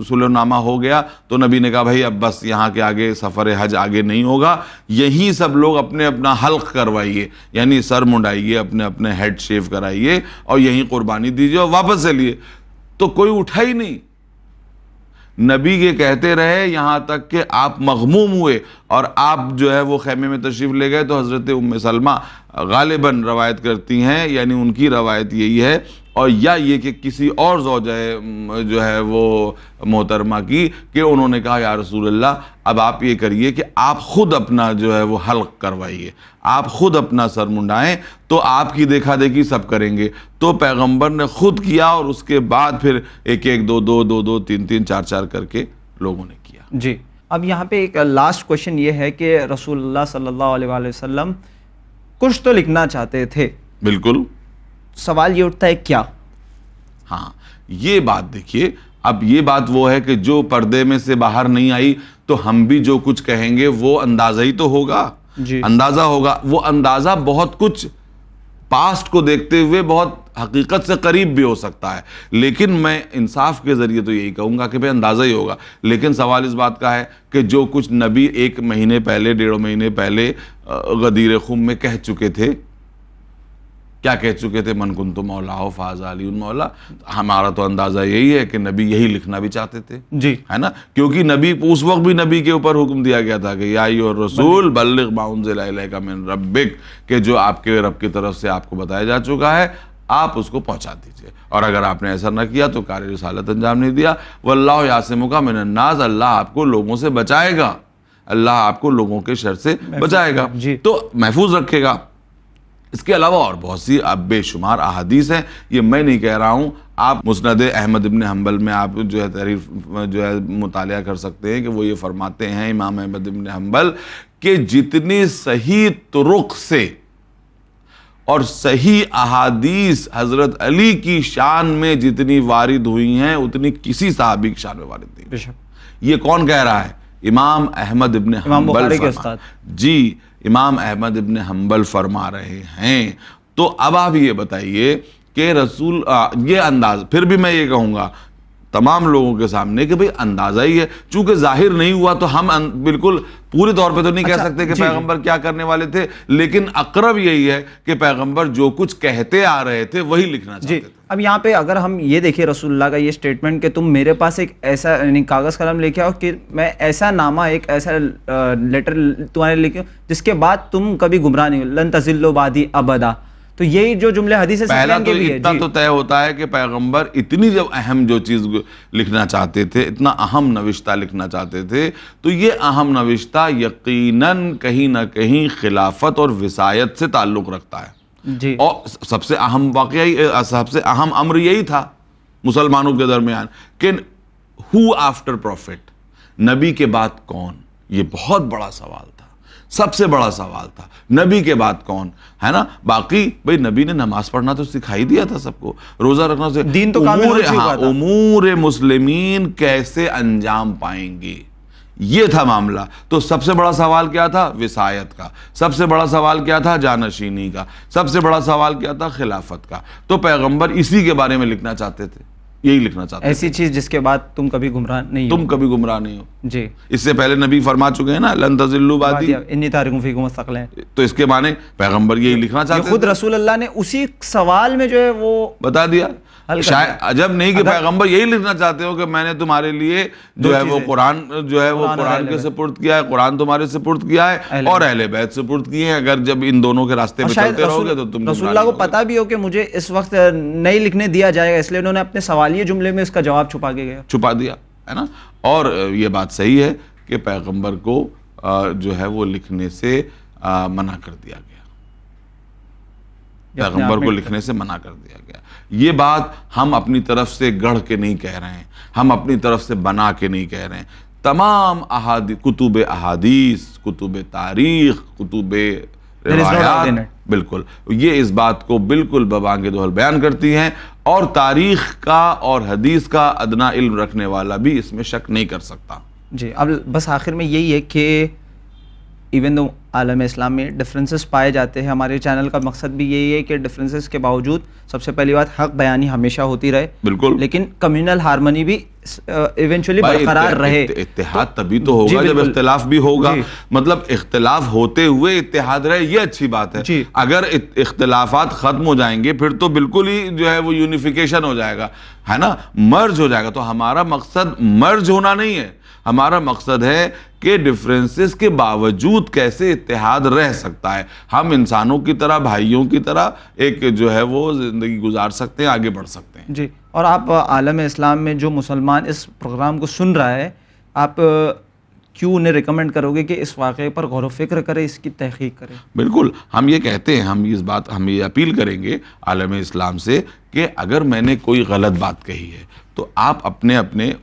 صلح نامہ ہو گیا تو نبی نے کہا بھائی اب بس یہاں کے آگے سفر حج آگے نہیں ہوگا، یہی سب لوگ اپنے اپنا حلق کروائیے، یعنی سر منڈائیے، اپنے اپنے ہیڈ شیو کرائیے اور یہیں قربانی دیجیے اور واپس چلیے. تو کوئی اٹھا ہی نہیں. نبی یہ کہتے رہے یہاں تک کہ آپ مغموم ہوئے اور آپ جو ہے وہ خیمے میں تشریف لے گئے. تو حضرت ام سلمہ غالباً روایت کرتی ہیں، یعنی ان کی روایت یہی ہے، اور یا یہ کہ کسی اور زوجہ جو ہے وہ محترمہ کی، کہ انہوں نے کہا یا رسول اللہ اب آپ یہ کریے کہ آپ خود اپنا جو ہے وہ حلق کروائیے، آپ خود اپنا سر منڈائیں، تو آپ کی دیکھا دیکھی سب کریں گے. تو پیغمبر نے خود کیا اور اس کے بعد پھر ایک ایک دو دو دو دو تین تین چار چار کر کے لوگوں نے کیا. جی. اب یہاں پہ ایک لاسٹ کوشچن یہ ہے کہ رسول اللہ صلی اللہ علیہ وآلہ وسلم کچھ تو لکھنا چاہتے تھے. بالکل. سوال یہ اٹھتا ہے کیا؟ ہاں یہ بات دیکھیے، اب یہ بات وہ ہے کہ جو پردے میں سے باہر نہیں آئی، تو ہم بھی جو کچھ کہیں گے وہ اندازہ ہی تو ہوگا. جی. اندازہ ہوگا. وہ اندازہ بہت کچھ پاسٹ کو دیکھتے ہوئے بہت حقیقت سے قریب بھی ہو سکتا ہے، لیکن میں انصاف کے ذریعے تو یہی کہوں گا کہ بھئی اندازہ ہی ہوگا. لیکن سوال اس بات کا ہے کہ جو کچھ نبی ایک مہینے پہلے، 1.5 مہینے پہلے غدیر خم میں کہہ چکے تھے، کیا کہہ چکے تھے؟ من کنت مولا فاز علی مولا. ہمارا تو اندازہ یہی ہے کہ نبی یہی لکھنا بھی چاہتے تھے. جی. ہے نا؟ کیونکہ نبی اس وقت بھی نبی کے اوپر حکم دیا گیا تھا کہ یا ایھا الرسول بلغ ما انزل الیک من ربک، کہ جو آپ کے رب کی طرف سے آپ کو بتایا جا چکا ہے آپ اس کو پہنچا دیجئے. اور اگر آپ نے ایسا نہ کیا تو کار رسالت انجام نہیں دیا. واللہ یعصمک من الناس، اللہ آپ کو لوگوں سے بچائے گا، اللہ آپ کو لوگوں کے شر سے بچائے گا. جی. تو محفوظ رکھے گا. اس کے علاوہ اور بہت سی اب بے شمار احادیث ہیں، یہ میں نہیں کہہ رہا ہوں. آپ مسند احمد ابن حنبل میں آپ جو ہے تحریر جو ہے مطالعہ کر سکتے ہیں کہ وہ یہ فرماتے ہیں امام احمد ابن حنبل کہ جتنی صحیح طرق سے اور صحیح احادیث حضرت علی کی شان میں جتنی وارد ہوئی ہیں اتنی کسی صحابی کی شان میں وارد نہیں. بے شک. یہ کون کہہ رہا ہے؟ امام احمد ابن حنبل کے استاد. جی امام احمد ابن حنبل فرما رہے ہیں. تو اب آپ یہ بتائیے کہ رسول یہ انداز، پھر بھی میں یہ کہوں گا تمام لوگوں کے سامنے کہ بھئی اندازہ ہی ہے، چونکہ ظاہر نہیں ہوا تو ہم بالکل پوری طور پہ تو نہیں کہہ سکتے کہ پیغمبر کیا کرنے والے تھے، لیکن اقرب یہی ہے کہ پیغمبر جو کچھ کہتے آ رہے تھے وہی لکھنا چاہتے تھے. اب یہاں پہ اگر ہم یہ دیکھیں رسول اللہ کا یہ سٹیٹمنٹ کہ تم میرے پاس ایک ایسا یعنی کاغذ قلم لے کے آؤ کہ میں ایسا نامہ، ایک ایسا لیٹر تمہارے لے کے جس کے بعد تم کبھی گمراہ نہیں ہو، لن تضلوا بعدی ابدا. تو یہی جو جملے حدیث سے پہلا تو بھی ہے. اتنا تو طے ہوتا ہے کہ پیغمبر اتنی جب اہم جو چیز لکھنا چاہتے تھے، اتنا اہم نوشتہ لکھنا چاہتے تھے، تو یہ اہم نوشتہ یقیناً کہیں نہ کہیں خلافت اور وصایت سے تعلق رکھتا ہے. جی. اور سب سے اہم واقعہ، سب سے اہم امر یہی تھا مسلمانوں کے درمیان کہ ہو آفٹر پروفٹ، نبی کے بعد کون؟ یہ بہت بڑا سوال تھا، سب سے بڑا سوال تھا، نبی کے بعد کون؟ ہے نا؟ باقی بھئی نبی نے نماز پڑھنا تو سکھائی دیا تھا سب کو، روزہ رکھنا سے، دین تو کامل ہو چکا تھا. امور مسلمین کیسے انجام پائیں گے، یہ تھا معاملہ. تو سب سے بڑا سوال کیا تھا؟ وصایت کا. سب سے بڑا سوال کیا تھا؟ جانشینی کا. سب سے بڑا سوال کیا تھا؟ خلافت کا. تو پیغمبر اسی کے بارے میں لکھنا چاہتے تھے. یہی لکھنا چاہتے ہیں. ایسی چیز جس کے بعد تم کبھی گمراہ نہیں تم کبھی گمراہ نہیں ہو. جی. اس سے پہلے نبی فرما چکے ہیں نا لن تضلوا بعدی، انی تارک فیکم الثقلین. تو اس کے معنی پیغمبر یہی لکھنا چاہتے خود رسول اللہ نے اسی سوال میں جو ہے وہ بتا دیا. شاید عجب نہیں کہ پیغمبر یہی لکھنا چاہتے ہو کہ میں نے تمہارے لیے جو ہے وہ قرآن جو ہے وہ قرآن کے سپرد کیا ہے، قرآن تمہارے سپرد کیا ہے اور اہل بیت سپرد کیے ہیں. اگر جب ان دونوں کے راستے پہ چلتے رہو گے تو تم رسول اللہ کو پتا بھی ہو کہ مجھے اس وقت نہیں لکھنے دیا جائے گا، اس لیے انہوں نے اپنے سوالیہ جملے میں اس کا جواب چھپا دیا ہے نا. اور یہ بات صحیح ہے کہ پیغمبر کو جو ہے وہ لکھنے سے منع کر دیا گیا، پیغمبر کو لکھنے سے منع کر دیا گیا. یہ بات ہم اپنی طرف سے گڑھ کے نہیں کہہ رہے ہیں، ہم اپنی طرف سے بنا کے نہیں کہہ رہے ہیں. تمام کتب احادیث، کتب تاریخ، کتب روایات بالکل یہ اس بات کو بالکل ببانگ دوہل بیان کرتی ہیں، اور تاریخ کا اور حدیث کا ادنا علم رکھنے والا بھی اس میں شک نہیں کر سکتا. جی. اب بس آخر میں یہی ہے کہ ایون دو عالم اسلام میں ڈفرینسز پائے جاتے ہیں، ہمارے چینل کا مقصد بھی یہی ہے کہ ڈفرینسز کے باوجود سب سے پہلی بات حق بیانی ہمیشہ ہوتی رہے، بالکل، لیکن کمیونل ہارمنی بھی ایونچولی برقرار رہے. اتحاد تبھی تو ہوگا جب اختلاف بھی ہوگا. مطلب اختلاف ہوتے ہوئے اتحاد رہے، یہ اچھی بات ہے. اگر اختلافات ختم ہو جائیں گے پھر تو بالکل ہی جو ہے وہ یونیفیکیشن ہو جائے گا، ہے نا، مرج ہو جائے گا. تو ہمارا مقصد مرج ہونا نہیں ہے، ہمارا مقصد ہے کہ ڈفرینسز کے باوجود کیسے اتحاد رہ سکتا ہے. ہم انسانوں کی طرح، بھائیوں کی طرح ایک جو ہے وہ زندگی گزار سکتے ہیں، آگے بڑھ سکتے ہیں. جی. اور آپ عالم اسلام میں جو مسلمان اس پروگرام کو سن رہا ہے، آپ کیوں انہیں ریکمینڈ کرو گے کہ اس واقعے پر غور و فکر کرے، اس کی تحقیق کرے؟ بالکل، ہم یہ کہتے ہیں، ہم یہ اپیل کریں گے عالم اسلام سے کہ اگر میں نے کوئی غلط بات کہی ہے تو آپ اپنے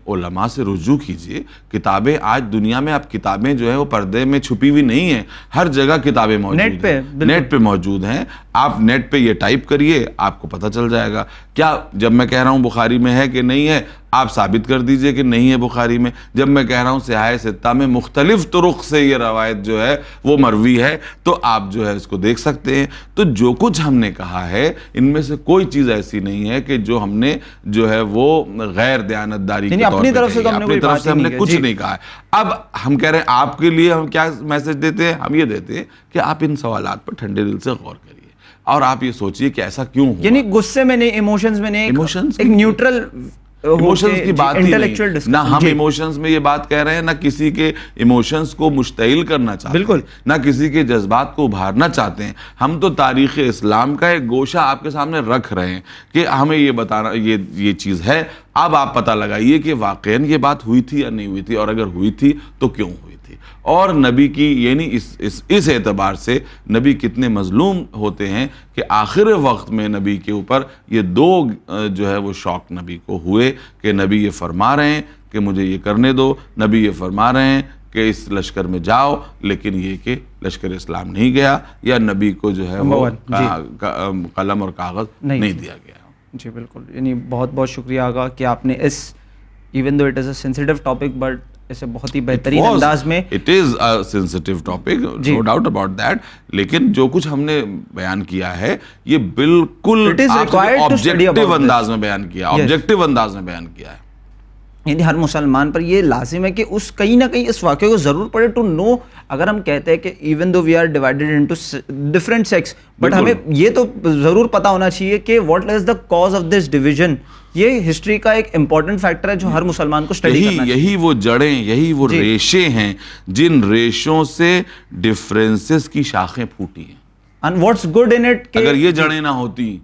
علماء سے رجوع کیجئے. کتابیں آج دنیا میں، اب کتابیں جو ہے وہ پردے میں چھپی ہوئی نہیں ہیں، ہر جگہ کتابیں موجود ہیں، نیٹ پہ موجود ہیں. آپ نیٹ پہ یہ ٹائپ کریے، آپ کو پتہ چل جائے گا. کیا جب میں کہہ رہا ہوں بخاری میں ہے کہ نہیں ہے، آپ ثابت کر دیجئے کہ نہیں ہے بخاری میں. جب میں کہہ رہا ہوں صحاح ستہ میں مختلف طرق سے یہ روایت جو ہے وہ مروی ہے، تو آپ جو ہے اس کو دیکھ سکتے ہیں. تو جو کچھ ہم نے کہا ہے ان میں سے کوئی چیز ایسی نہیں ہے کہ جو ہم نے جو ہے وہ غیر دیانتداری کے طور پہ اپنی طرف سے ہم نے کچھ نہیں کہا ہے. اب ہم کہہ رہے ہیں آپ کے لیے ہم کیا میسج دیتے ہیں؟ ہم یہ دیتے ہیں کہ آپ ان سوالات پر ٹھنڈے دل سے غور کریے اور آپ یہ سوچئے کہ ایسا کیوں ہوا. یعنی غصے میں نہیں، ایموشنز میں نہیں، ایک نیوٹرل ایموشنز کی بات ہی نہیں. نہ ہم ایموشنز میں یہ بات کہہ رہے ہیں، نہ کسی کے ایموشنز کو مشتعل کرنا چاہتے ہیں، نہ کسی کے جذبات کو ابھارنا چاہتے ہیں. ہم تو تاریخ اسلام کا ایک گوشہ آپ کے سامنے رکھ رہے ہیں کہ ہمیں یہ بتانا، یہ چیز ہے. اب آپ پتہ لگائیے کہ واقعاً یہ بات ہوئی تھی یا نہیں ہوئی تھی، اور اگر ہوئی تھی تو کیوں ہوئی تھی. اور نبی کی یعنی اس اعتبار سے نبی کتنے مظلوم ہوتے ہیں کہ آخر وقت میں نبی کے اوپر یہ دو جو ہے وہ شوق نبی کو ہوئے کہ نبی یہ فرما رہے ہیں کہ مجھے یہ کرنے دو، نبی یہ فرما رہے ہیں کہ اس لشکر میں جاؤ، لیکن یہ کہ لشکر اسلام نہیں گیا یا نبی کو جو ہے وہ قلم اور کاغذ نہیں دیا گیا. جی بالکل. یعنی بہت بہت شکریہ آقا کہ آپ نے اس even though it is a sensitive topic but اسے بہت ہی بہترین انداز میں، it is a sensitive topic, no doubt about that, لیکن جو کچھ ہم نے بیان کیا ہے یہ بالکل آبجیکٹیو انداز میں بیان کیا، آبجیکٹیو انداز میں بیان کیا ہے. یعنی ہر مسلمان پر یہ لازم ہے کہ اس کہیں نہ کہیں اس واقعے کو ضرور پڑھے ٹو نو. اگر ہم کہتے ہیں کہ even though we are divided into different sects, but ہمیں یہ تو ضرور پتہ ہونا چاہیے کہ what is the cause of this division. یہ ہسٹری کا ایک امپورٹنٹ فیکٹر ہے جو ہر مسلمان کو اسٹڈی کرنا چاہیے. یہی وہ جڑیں، یہی وہ ریشے ہیں جن ریشوں سے ڈفرینسز کی شاخیں پھوٹی ہیں. And what's good in it, اگر یہ جڑیں نہ ہوتی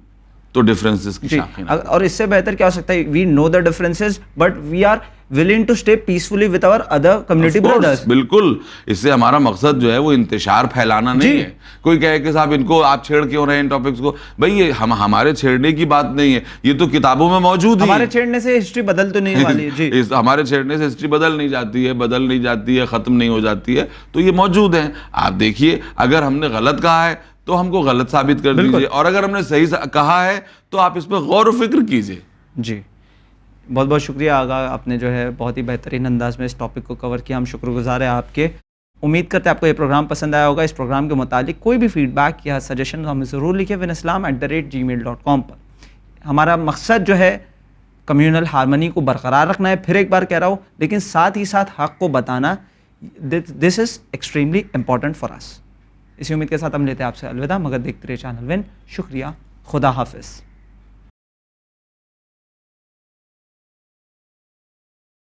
تو ڈفرینسز کی شاخیں نہ. اور اس سے بہتر کیا ہو سکتا ہے؟ We know the differences but we are willing to stay peacefully with our other community brothers. بالکل. اس سے ہمارا مقصد جو ہے وہ انتشار پھیلانا نہیں ہے. کوئی کہے کہ صاحب ان کو آپ چھیڑ کیوں رہے ہیں ان ٹاپکس کو؟ بھئی یہ ہمارے چھیڑنے کی بات نہیں ہے، یہ تو کتابوں میں موجود ہے. ہمارے چھیڑنے سے ہسٹری بدل تو نہیں والی. جی ہمارے چھیڑنے سے ہسٹری بدل نہیں جاتی ہے، ختم نہیں ہو جاتی ہے. تو یہ موجود ہیں. آپ دیکھیے اگر ہم نے غلط کہا ہے تو ہم کو غلط ثابت کر دیجئے، اور اگر ہم نے صحیح کہا ہے تو آپ اس پہ غور و فکر کیجئے. جی بہت بہت شکریہ آغا، آپ نے جو ہے بہت ہی بہترین انداز میں اس ٹاپک کو کور کیا. ہم شکر گزار ہیں آپ کے. امید کرتے ہیں آپ کو یہ پروگرام پسند آیا ہوگا. اس پروگرام کے متعلق کوئی بھی فیڈ بیک یا سجیشن ہمیں ضرور لکھیں winislam@gmail.com پر. ہمارا مقصد جو ہے کمیونل ہارمنی کو برقرار رکھنا ہے، پھر ایک بار کہہ رہا ہوں، لیکن ساتھ ہی ساتھ حق کو بتانا، دس از ایکسٹریملی امپورٹنٹ فار اس. اسی امید کے ساتھ ہم لیتے ہیں آپ سے الوداع، مگر دیکھتے رہے چینل ون. شکریہ، خدا حافظ.